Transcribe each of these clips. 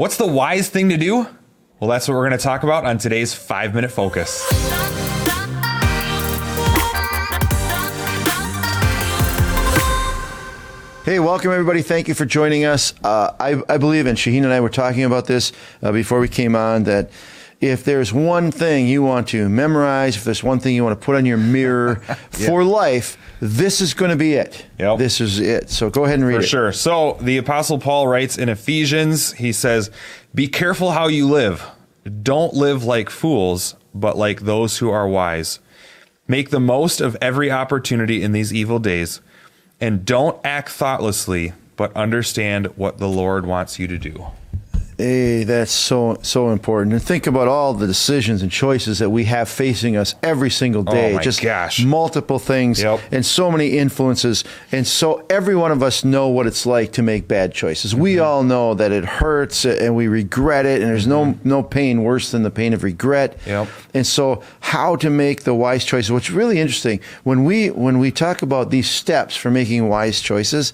What's the wise thing to do? Well, that's what we're going to talk about on today's 5-Minute Focus. Hey, welcome everybody. Thank you for joining us. I believe, and Shaheen and I were talking about this before we came on, that if there's one thing you want to memorize, if there's one thing you want to put on your mirror for life, this is going to be it. Yep. This is it. So go ahead and read it. For sure. So the Apostle Paul writes in Ephesians, he says, "Be careful how you live. Don't live like fools, but like those who are wise. Make the most of every opportunity in these evil days. And don't act thoughtlessly, but understand what the Lord wants you to do." Hey, that's so important. And think about all the decisions and choices that we have facing us every single day. Oh my Just gosh. multiple things and so many influences. And so every one of us know what it's like to make bad choices. We all know that it hurts and we regret it. And there's no pain worse than the pain of regret. And so how to make the wise choices. What's really interesting, when we talk about these steps for making wise choices,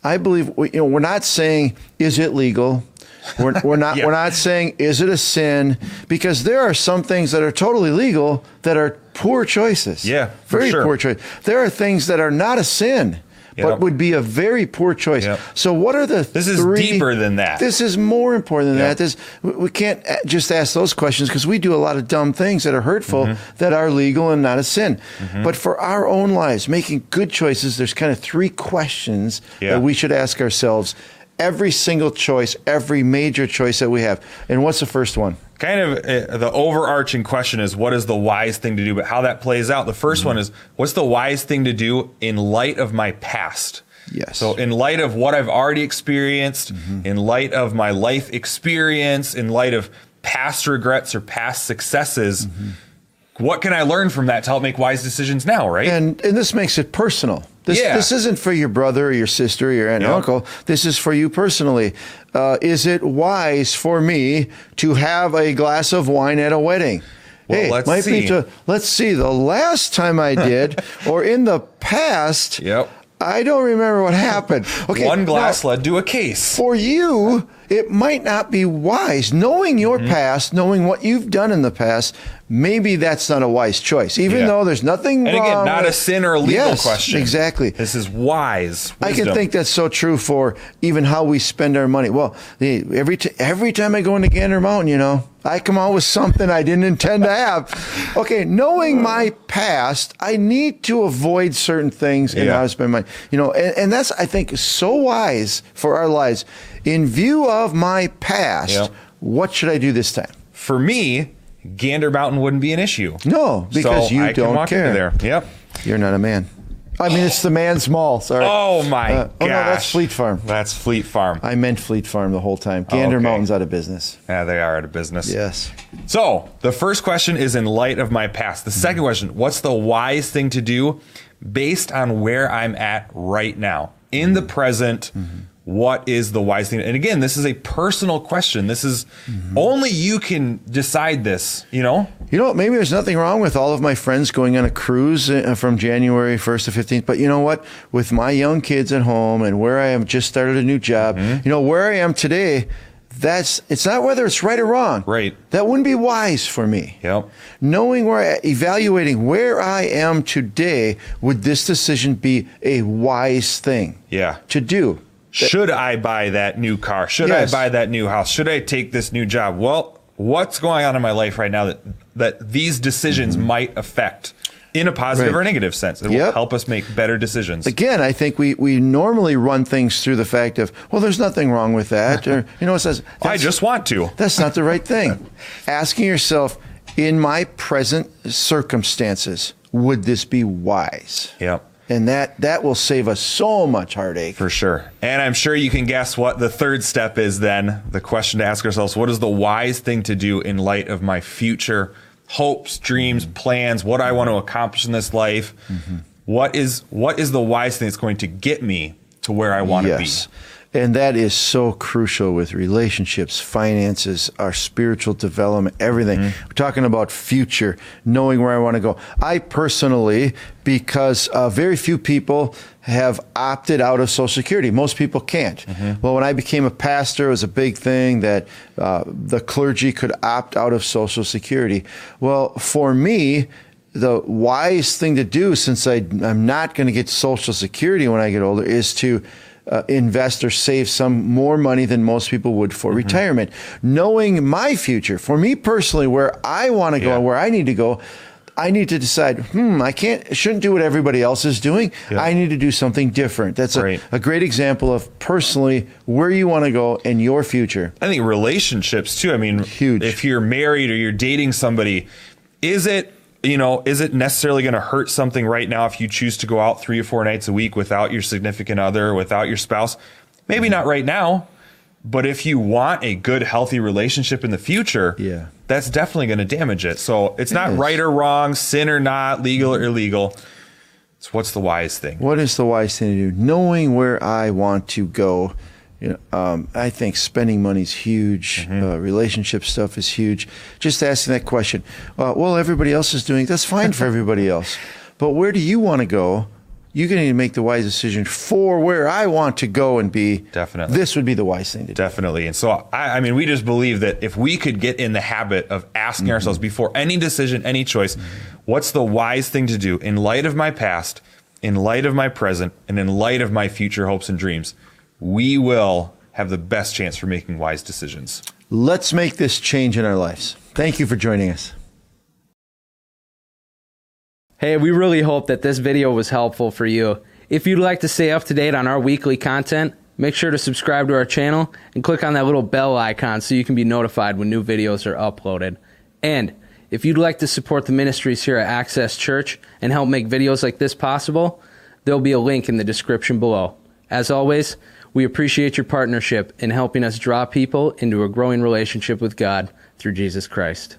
I believe we're not saying, is it legal? We're not saying, is it a sin? Because there are some things that are totally legal that are poor choices. Yeah, for very sure. poor choice. There are things that are not a sin, but would be a very poor choice. So what are the This is deeper than that. This is more important than that. We can't just ask those questions because we do a lot of dumb things that are hurtful that are legal and not a sin. But for our own lives, making good choices, there's kind of 3 questions that we should ask ourselves. Every single choice, every major choice that we have. And what's the first one? Kind of the overarching question is, what is the wise thing to do? But how that plays out, the first one is, what's the wise thing to do in light of my past? Yes. So in light of what I've already experienced, in light of my life experience, in light of past regrets or past successes, what can I learn from that to help make wise decisions now, right? And this makes it personal. This isn't for your brother or your sister or your aunt and uncle. This is for you personally. Is it wise for me to have a glass of wine at a wedding? Well, let's see. Let's see. The last time I did, or in the past, I don't remember what happened. Okay, one glass led to a case. For you, it might not be wise. Knowing your past, knowing what you've done in the past, maybe that's not a wise choice, even though there's nothing wrong. And again, not a sin or a legal question. Exactly. This is wise wisdom. I can think that's so true for even how we spend our money. Well, every time I go into Gander Mountain, I come out with something I didn't intend to have. Okay, knowing my past, I need to avoid certain things in how I spend money. And that's, I think, so wise for our lives. In view of my past, what should I do this time? For me, Gander Mountain wouldn't be an issue. No, because you don't care. There. You're not a man. I mean, it's the man's mall. Sorry. Oh my gosh. Oh no, that's Fleet Farm. That's Fleet Farm. I meant Fleet Farm the whole time. Gander Mountain's out of business. Yeah, they are out of business. Yes. So the first question is in light of my past. The second question, what's the wise thing to do based on where I'm at right now? In the present, what is the wise thing? And again, this is a personal question. This is only you can decide this, Maybe there's nothing wrong with all of my friends going on a cruise from January 1st to 15th. But you know what? With my young kids at home and where I am, just started a new job, where I am today, it's not whether it's right or wrong. Right. That wouldn't be wise for me. Yep. Knowing evaluating where I am today, would this decision be a wise thing to do? Should I buy that new car? Should I buy that new house? Should I take this new job? Well, what's going on in my life right now that these decisions might affect in a positive or negative sense? It will help us make better decisions. Again, I think we normally run things through the fact of, well, there's nothing wrong with that. Or, it says, I just want to. That's not the right thing. Asking yourself, in my present circumstances, would this be wise? Yep. And that will save us so much heartache. For sure. And I'm sure you can guess what the third step is then. The question to ask ourselves, what is the wise thing to do in light of my future hopes, dreams, plans, what I want to accomplish in this life? What is the wise thing that's going to get me to where I want to be? And that is so crucial with relationships, finances, our spiritual development, everything. We're talking about future, knowing where I want to go. I personally, because very few people have opted out of Social Security. Most people can't. Well, when I became a pastor, it was a big thing that the clergy could opt out of Social Security. Well, for me, the wise thing to do, since I'm not going to get Social Security when I get older, is to invest or save some more money than most people would for retirement. Knowing my future, for me personally, where I want to go and where I need to go, I need to decide, shouldn't do what everybody else is doing. Yeah. I need to do something different. That's a great example of personally where you want to go in your future. I think relationships too. I mean, huge. If you're married or you're dating somebody, is it necessarily going to hurt something right now if you choose to go out 3 or 4 nights a week without your significant other, without your spouse? Maybe not right now, but if you want a good, healthy relationship in the future, that's definitely going to damage it. So it's not right or wrong, sin or not, legal or illegal. So what's the wise thing? What is the wise thing to do? Knowing where I want to go. I think spending money is huge. Relationship stuff is huge. Just asking that question. Well, everybody else is doing it. That's fine for everybody else. But where do you want to go? You're going to need to make the wise decision for where I want to go and be. Definitely. This would be the wise thing to do. Definitely. And so, I mean, we just believe that if we could get in the habit of asking ourselves before any decision, any choice, what's the wise thing to do in light of my past, in light of my present, and in light of my future hopes and dreams, we will have the best chance for making wise decisions. Let's make this change in our lives. Thank you for joining us. Hey, we really hope that this video was helpful for you. If you'd like to stay up to date on our weekly content, make sure to subscribe to our channel and click on that little bell icon so you can be notified when new videos are uploaded. And if you'd like to support the ministries here at Access Church and help make videos like this possible, there'll be a link in the description below. As always, we appreciate your partnership in helping us draw people into a growing relationship with God through Jesus Christ.